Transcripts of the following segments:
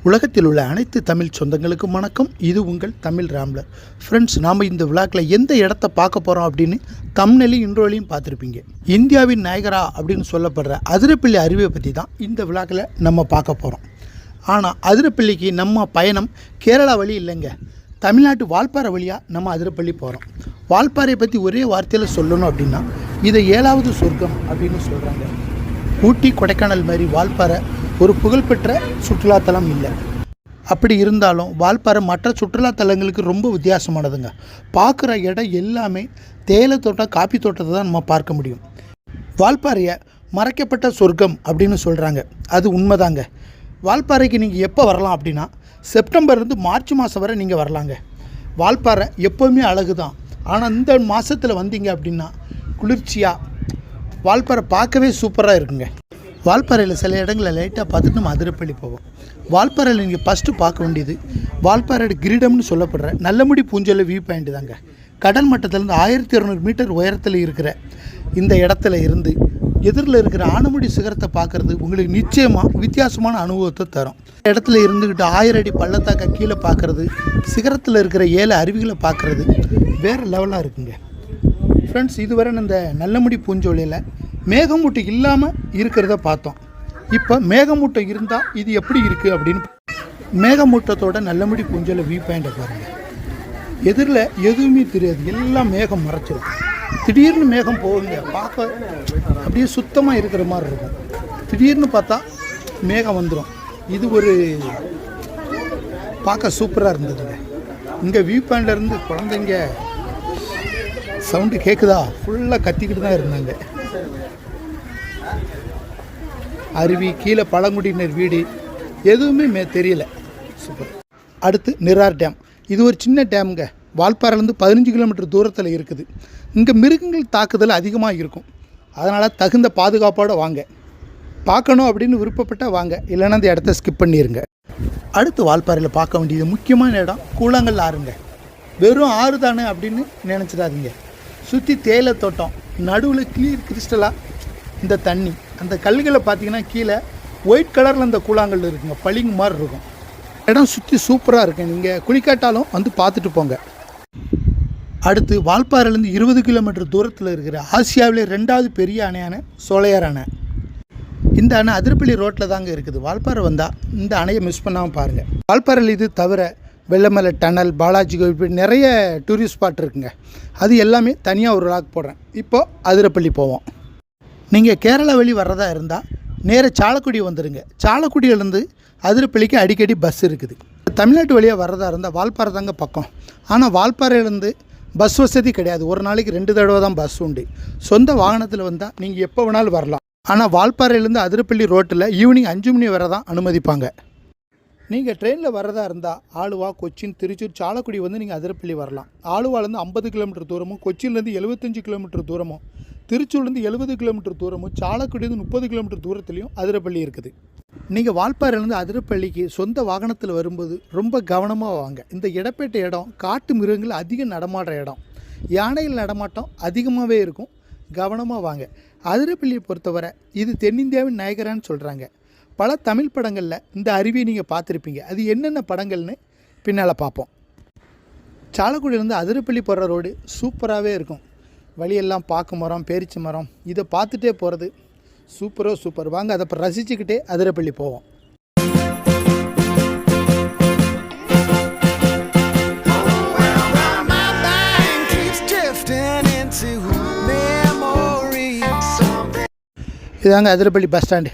உலகத்தில் உள்ள அனைத்து தமிழ் சொந்தங்களுக்கும் வணக்கம். இது உங்கள் தமிழ் ராம்லர். ஃப்ரெண்ட்ஸ், நாம் இந்த விழாக்கில் எந்த இடத்த பார்க்க போகிறோம் அப்படின்னு தம்ப்நெயிலையும் இன்ட்ரோலையும் பார்த்துருப்பீங்க. இந்தியாவின் நாயகரா அப்படின்னு சொல்லப்படுற அதிரப்பள்ளி அருவியை பற்றி தான் இந்த விழாக்கில் நம்ம பார்க்க போகிறோம். ஆனால் அதிரப்பள்ளிக்கு நம்ம பயணம் கேரளா வழி இல்லைங்க, தமிழ்நாட்டு வால்பாறை வழியாக நம்ம அதிரப்பள்ளி போகிறோம். வால்பாறையை பற்றி ஒரே வார்த்தையில் சொல்லணும் அப்படின்னா இதை 7வது சொர்க்கம் அப்படின்னு சொல்கிறாங்க. ஊட்டி, கொடைக்கானல் மாதிரி வால்பாறை ஒரு புகழ்பெற்ற சுற்றுலாத்தலம் இல்லை. அப்படி இருந்தாலும் வால்பாறை மற்ற சுற்றுலாத்தலங்களுக்கு ரொம்ப வித்தியாசமானதுங்க. பார்க்குற இடம் எல்லாமே தேயிலை தோட்டம், காப்பி தோட்டத்தை தான் நம்ம பார்க்க முடியும். வால்பாறையை மறைக்கப்பட்ட சொர்க்கம் அப்படின்னு சொல்கிறாங்க. அது உண்மைதாங்க. வால்பாறைக்கு நீங்கள் எப்போ வரலாம் அப்படின்னா செப்டம்பர்லேருந்து மார்ச் மாதம் வரை நீங்கள் வரலாங்க. வால்பாறை எப்போவுமே அழகு தான். ஆனால் இந்த மாதத்தில் வந்தீங்க அப்படின்னா குளிர்ச்சியாக வால்பாறை பார்க்கவே சூப்பராக இருக்குங்க. வால்பாறையில் சில இடங்களில் லைட்டாக பார்த்துட்டு நம்ம அதிரப்பள்ளி போவோம். வால்பாறையில் நீங்கள் ஃபஸ்ட்டு பார்க்க வேண்டியது வால்பாறையோட கிரீடம்னு சொல்லப்படுற நல்லமுடி பூஞ்சோலை வியூ பாயிண்ட் தாங்க. கடல் மட்டத்திலேருந்து 1200 மீட்டர் உயரத்தில் இருக்கிற இந்த இடத்துல இருந்து எதிரில் இருக்கிற ஆனமுடி சிகரத்தை பார்க்குறது உங்களுக்கு நிச்சயமாக வித்தியாசமான அனுபவத்தை தரும். இடத்துல இருந்துக்கிட்டு 1000 அடி பள்ளத்தாக்க கீழே பார்க்குறது, சிகரத்தில் இருக்கிற 7 அருவிகளை பார்க்குறது வேறு லெவலாக இருக்குங்க. ஃப்ரெண்ட்ஸ், இதுவரை இந்த நல்லமுடி பூஞ்சோலையில் மேகமூட்டம் இல்லாமல் இருக்கிறத பார்த்தோம். இப்போ மேகமூட்டம் இருந்தால் இது எப்படி இருக்குது அப்படின்னு மேகமூட்டத்தோட நல்லமுடி பூஞ்சோலை வியூ பாயிண்டை பாருங்கள். எதிரில் எதுவுமே தெரியாது, எல்லாம் மேகம் மறைச்சிடும். திடீர்னு மேகம் போகுங்க, பார்க்க அப்படியே சுத்தமாக இருக்கிற மாதிரி இருக்கும். திடீர்னு பார்த்தா மேகம் வந்துடும். இது ஒரு பார்க்க சூப்பராக இருந்ததுங்க. இங்கே வியூ பாயிண்ட்லேருந்து குழந்தைங்க சவுண்டு கேட்குதா, ஃபுல்லாக கத்திக்கிட்டு தான் இருந்தாங்க. அருவி, கீழே பழங்குடியினர் வீடு, எதுவுமே தெரியல. சூப்பர். அடுத்து நிரார் டேம். இது ஒரு சின்ன டேமுங்க. வால்பாறையிலேருந்து 15 கிலோமீட்டர் தூரத்தில் இருக்குது. இங்கே மிருகங்கள் தாக்குதல் அதிகமாக இருக்கும். அதனால் தகுந்த பாதுகாப்போடு வாங்க. பார்க்கணும் அப்படின்னு விருப்பப்பட்டால் வாங்க, இல்லைன்னா அந்த இடத்த ஸ்கிப் பண்ணிடுங்க. அடுத்து வால்பாறையில் பார்க்க வேண்டியது முக்கியமான இடம் கூழாங்கல் ஆறுங்க. வெறும் ஆறு தானே அப்படின்னு நினச்சிடாதீங்க. சுற்றி தேயிலை தோட்டம், நடுவில் கிளியர் கிறிஸ்டலாக இந்த தண்ணி, அந்த கல்களை பார்த்தீங்கன்னா கீழே ஒயிட் கலரில் அந்த கூழாங்கல் இருக்குங்க, பளிங்கு மாதிரி இருக்கும். இடம் சுற்றி சூப்பராக இருக்குது. நீங்கள் குளிக்காட்டாலும் வந்து பார்த்துட்டு போங்க. அடுத்து வால்பாறையிலேருந்து 20 கிலோமீட்டர் தூரத்தில் இருக்கிற ஆசியாவிலே 2வது பெரிய அணையான சோலையார் அணை. இந்த அணை அதிரப்பள்ளி ரோட்டில் தாங்க இருக்குது. வால்பாறை வந்தால் இந்த அணையை மிஸ் பண்ணாமல் பாருங்கள். வால்பாறையில் இது தவிர வெள்ளமலை டனல், பாலாஜி கோவில், இப்படி நிறைய டூரிஸ்ட் ஸ்பாட் இருக்குங்க. அது எல்லாமே தனியாக ஒரு லாக் போடுறேன். இப்போது அதிரப்பள்ளி போவோம். நீங்கள் கேரளா வழி வர்றதா இருந்தால் நேராக சாலக்குடி வந்துடுங்க. சாலக்குடியிலேருந்து அதிரப்பள்ளிக்கு அடிக்கடி பஸ் இருக்குது. தமிழ்நாட்டு வழியாக வர்றதா இருந்தால் வால்பாறை தாங்க பக்கம். ஆனால் வால்பாறையிலேருந்து பஸ் வசதி கிடையாது. ஒரு நாளைக்கு 2 தடவை தான் பஸ் உண்டு. சொந்த வாகனத்தில் வந்தால் நீங்கள் எப்போ வேணாலும் வரலாம். ஆனால் வால்பாறையிலேருந்து அதிரப்பள்ளி ரோட்டில் ஈவினிங் 5 மணி வரை தான் அனுமதிப்பாங்க. நீங்கள் ட்ரெயினில் வர்றதா இருந்தால் ஆலுவா, கொச்சின், திருச்சூர், சாலக்குடி வந்து நீங்கள் அதிரப்பள்ளி வரலாம். ஆலுவாலேருந்து 50 கிலோமீட்டர் தூரமும், கொச்சின்லேருந்து 75 கிலோமீட்டர் தூரமும், திருச்சூர்லேருந்து 70 கிலோமீட்டர் தூரமும், சாலக்குடியிலேருந்து 30 கிலோமீட்டர் தூரத்துலையும் அதிரப்பள்ளி இருக்குது. நீங்கள் வால்பாறையிலேருந்து அதிரப்பள்ளிக்கு சொந்த வாகனத்தில் வரும்போது ரொம்ப கவனமாக வாங்க. இந்த இடப்பேட்ட இடம் காட்டு மிருகங்கள் அதிகம் நடமாடுற இடம். யானைகள் நடமாட்டம் அதிகமாகவே இருக்கும். கவனமாக வாங்க. அதிரப்பள்ளியை பொறுத்தவரை இது தென்னிந்தியாவின் நாயகரான்னு சொல்கிறாங்க. பல தமிழ் படங்களில் இந்த அருவியை நீங்கள் பார்த்துருப்பீங்க. அது என்னென்ன படங்கள்னு பின்னால் பார்ப்போம். சாலக்குடியிலேருந்து அதிரப்பள்ளி போகிற ரோடு சூப்பராகவே இருக்கும். வழியெல்லாம் பாக்கு மரம், பேரிச்சி மரம், இதை பார்த்துட்டே போகிறது சூப்பர். வாங்க, அதை இப்போ ரசிச்சுக்கிட்டே அதிரப்பள்ளி போவோம். இதாங்க அதிரப்பள்ளி பஸ் ஸ்டாண்டு.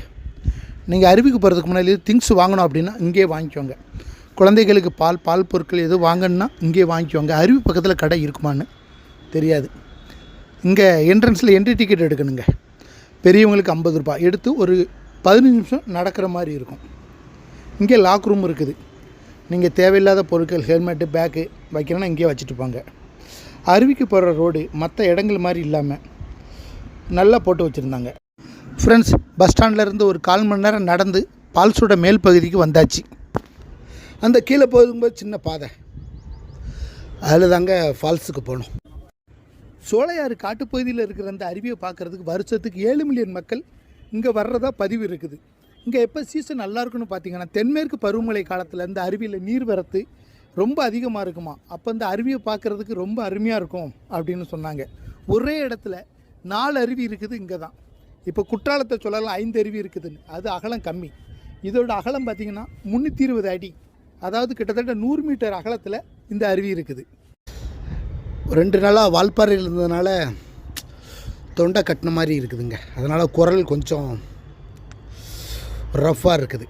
நீங்கள் அருவிக்கு போகிறதுக்கு முன்னாடி திங்ஸ் வாங்கணும் அப்படின்னா இங்கே வாங்கிக்கோங்க. குழந்தைகளுக்கு பால் பொருட்கள் எதுவும் வாங்கணுன்னா இங்கே வாங்கிக்கோங்க. அருவி பக்கத்தில் கடை இருக்குமான்னு தெரியாது. இங்கே என்ட்ரன்ஸில் என்ட்ரி டிக்கெட் எடுக்கணுங்க. பெரியவங்களுக்கு 50 ரூபாய் எடுத்து ஒரு 15 நிமிஷம் நடக்கிற மாதிரி இருக்கும். இங்கே லாக் ரூம் இருக்குது. நீங்கள் தேவையில்லாத பொருட்கள், ஹெல்மெட்டு, பேக்கு வைக்கணும்னா இங்கேயே வச்சுட்டு போங்க. அருவிக்கு போகிற ரோடு மற்ற இடங்கள் மாதிரி இல்லாமல் நல்லா போட்டு வச்சுருந்தாங்க. ஃப்ரெண்ட்ஸ், பஸ் ஸ்டாண்ட்லேருந்து ஒரு 1/4 மணி நேரம் நடந்து பால்ஸோட மேல் பகுதிக்கு வந்தாச்சு. அந்த கீழே போகும்போது சின்ன பாதை, அதில் தாங்க ஃபால்ஸுக்கு போகணும். சோலையாறு காட்டுப்பகுதியில் இருக்கிற அந்த அருவியை பார்க்குறதுக்கு வருஷத்துக்கு 7 மில்லியன் மக்கள் இங்கே வர்றதா பதிவு இருக்குது. இங்கே எப்போ சீசன் நல்லா இருக்குன்னு பார்த்தீங்கன்னா தென்மேற்கு பருவமழை காலத்தில் இந்த அருவியில் நீர்வரத்து ரொம்ப அதிகமாக இருக்குமா. அப்போ இந்த அருவியை பார்க்குறதுக்கு ரொம்ப அருமையாக இருக்கும் அப்படின்னு சொன்னாங்க. ஒரே இடத்துல 4 அருவி இருக்குது இங்கே தான். இப்போ குற்றாலத்தை சொல்லலாம் 5 அருவி இருக்குதுன்னு, அது அகலம் கம்மி. இதோட அகலம் பார்த்திங்கன்னா 320 அடி, அதாவது கிட்டத்தட்ட 100 மீட்டர் அகலத்தில் இந்த அருவி இருக்குது. 2 நாளாக வால்பாறையில் இருந்ததுனால தொண்டை கட்டின மாதிரி இருக்குதுங்க. அதனால் குரல் கொஞ்சம் ரஃப்பாக இருக்குது.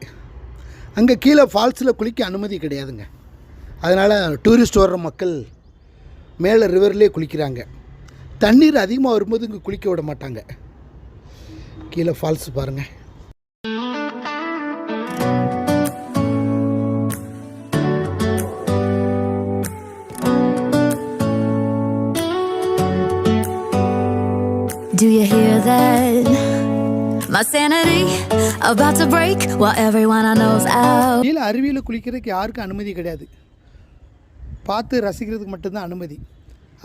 அங்கே கீழே ஃபால்ஸில் குளிக்க அனுமதி கிடையாதுங்க. அதனால் டூரிஸ்ட் வர்ற மக்கள் மேலே ரிவர்லேயே குளிக்கிறாங்க. தண்ணீர் அதிகமாக வரும்போது இங்கே குளிக்க விட மாட்டாங்க. கீழே ஃபால்ஸ் பாருங்கள். Do you hear that? My sanity about to break while everyone I know's out. கீழே அருவியில் குளிக்கிறதுக்கு யாருக்கும் அனுமதி கிடையாது. பார்த்து ரசிக்கிறதுக்கு மட்டும்தான் அனுமதி.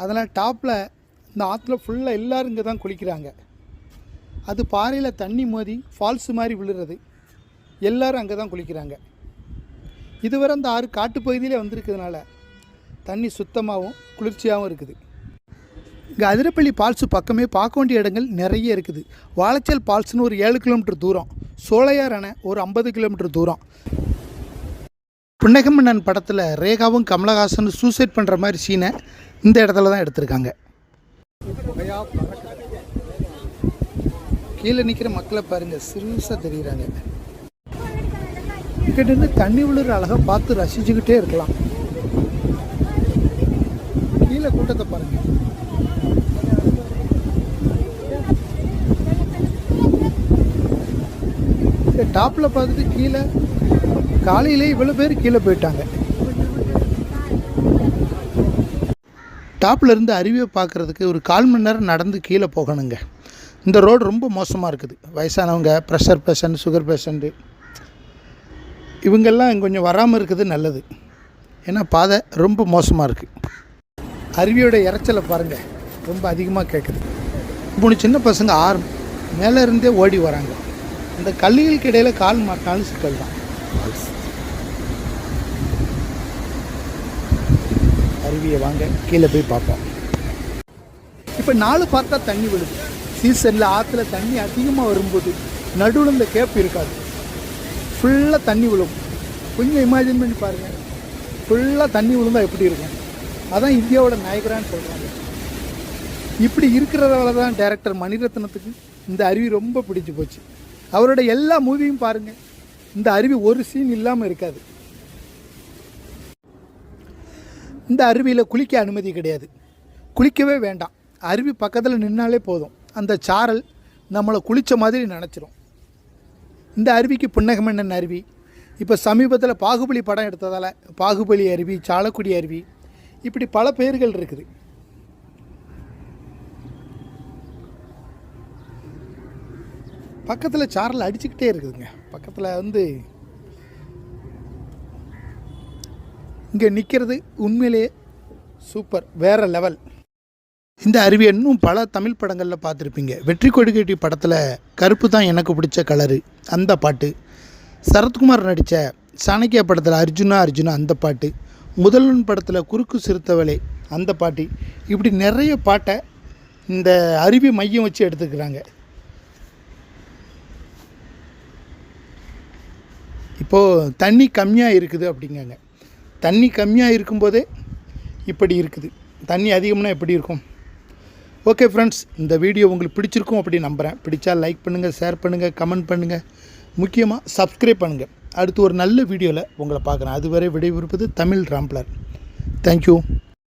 அதனால் டாப்பில் இந்த ஆற்றுல ஃபுல்லாக எல்லோரும் இங்கே தான் குளிக்கிறாங்க. அது பாறையில் தண்ணி மோதி ஃபால்ஸு மாதிரி விழுறது, எல்லோரும் அங்கே தான் குளிக்கிறாங்க. இதுவரை அந்த ஆறு காட்டுப்பகுதியிலே வந்திருக்கிறதுனால தண்ணி சுத்தமாகவும் குளிர்ச்சியாகவும் இருக்குது. இங்கே அதிரப்பள்ளி ஃபால்ஸு பக்கமே பார்க்க வேண்டிய இடங்கள் நிறைய இருக்குது. வாழைச்சல் ஃபால்ஸ்னு ஒரு 7 கிலோமீட்டர் தூரம், சோலையார் அணை ஒரு 50 கிலோமீட்டர் தூரம். புன்னகமன்னன் படத்தில் ரேகாவும் கமலஹாசன் சூசைட் பண்ணுற மாதிரி சீனை இந்த இடத்துல தான் எடுத்திருக்காங்க. கீழே நிற்கிற மக்களை பாருங்கள், சிறுசாக தெரிகிறாங்க. இங்கிட்டிருந்து தண்ணி விழுற அழகாக பார்த்து ரசிச்சுக்கிட்டே இருக்கலாம். கீழே கூட்டத்தை பாருங்கள். இந்த டாப்பில் பார்த்துட்டு கீழே காலையிலே இவ்வளோ பேர் கீழே போயிட்டாங்க. டாப்பில் இருந்து அருவியை பார்க்குறதுக்கு ஒரு 1/4 மணி நேரம் நடந்து கீழே போகணுங்க. இந்த ரோடு ரொம்ப மோசமாக இருக்குது. வயசானவங்க, ப்ரெஷர் பேஷண்ட், சுகர் பேஷண்ட்டு இவங்கெல்லாம் கொஞ்சம் வராமல் இருக்குது நல்லது. ஏன்னா பாதை ரொம்ப மோசமாக இருக்குது. அருவியோட இறைச்சலை பாருங்கள், ரொம்ப அதிகமாக கேட்குது. 3 சின்ன பசங்க மேலே இருந்தே ஓடி வராங்க. அந்த கல்லுகளுக்கு இடையில் கால் மாட்டினாலும் சிக்கல் தான். அருவியை வாங்க கீழே போய் பார்ப்போம். இப்போ 4 பார்த்தா தண்ணி விழுது. சீசனில் ஆற்றுல தண்ணி அதிகமாக வரும்போது நடுவில் இந்த கேப் இருக்காது, ஃபுல்லாக தண்ணி விழும். கொஞ்சம் இமேஜின் பண்ணி பாருங்கள், ஃபுல்லாக தண்ணி விழுந்தால் எப்படி இருக்கும். அதான் இந்தியாவோட நாயகரான்னு சொல்கிறாங்க. இப்படி இருக்கிறதால தான் டைரக்டர் மணிரத்னத்துக்கு இந்த அருவி ரொம்ப பிடிச்சி போச்சு. அவரோட எல்லா மூவியும் பாருங்கள், இந்த அருவி ஒரு சீன் இல்லாமல் இருக்காது. இந்த அருவியில் குளிக்க அனுமதி கிடையாது, குளிக்கவே வேண்டாம். அருவி பக்கத்தில் நின்னாலே போதும், அந்த சாரல் நம்மளை குளித்த மாதிரி நினச்சிரும். இந்த அருவிக்கு புன்னகமன்னன் அருவி, இப்போ சமீபத்தில் பாகுபலி படம் எடுத்ததால் பாகுபலி அருவி, சாலக்குடி அருவி, இப்படி பல பெயர்கள் இருக்குது. பக்கத்தில் சாரல் அடிச்சுக்கிட்டே இருக்குதுங்க. பக்கத்தில் இங்கே நிற்கிறது உண்மையிலே சூப்பர், வேறு லெவல். இந்த அருவி இன்னும் பல தமிழ் படங்களில் பார்த்துருப்பீங்க. வெற்றி கொடிக்கட்டி படத்தில் கருப்பு தான் எனக்கு பிடிச்ச கலரு அந்த பாட்டு, சரத்குமார் நடித்த சாணக்கியா படத்தில் அர்ஜுனா அந்த பாட்டு, முதல்வன் படத்தில் குறுக்கு சிறுத்தவளே அந்த பாட்டு, இப்படி நிறைய பாட்டை இந்த அருவி மையம் வச்சு எடுத்துக்கிறாங்க. இப்போது தண்ணி கம்மியாக இருக்குது அப்படிங்காங்க. தண்ணி கம்மியாக இருக்கும்போதே இப்படி இருக்குது, தண்ணி அதிகம்னா எப்படி இருக்கும்? ஓகே ஃப்ரெண்ட்ஸ், இந்த வீடியோ உங்களுக்கு பிடிச்சிருக்கும் அப்படி நம்புகிறேன். பிடிச்சா லைக் பண்ணுங்கள், ஷேர் பண்ணுங்கள், கமெண்ட் பண்ணுங்கள், முக்கியமாக சப்ஸ்கிரைப் பண்ணுங்கள். அடுத்து ஒரு நல்ல வீடியோவில் உங்களை பார்க்குறேன். அதுவரை விடைபெறுப்பது தமிழ் ராம்ப்ளர். தேங்க்யூ.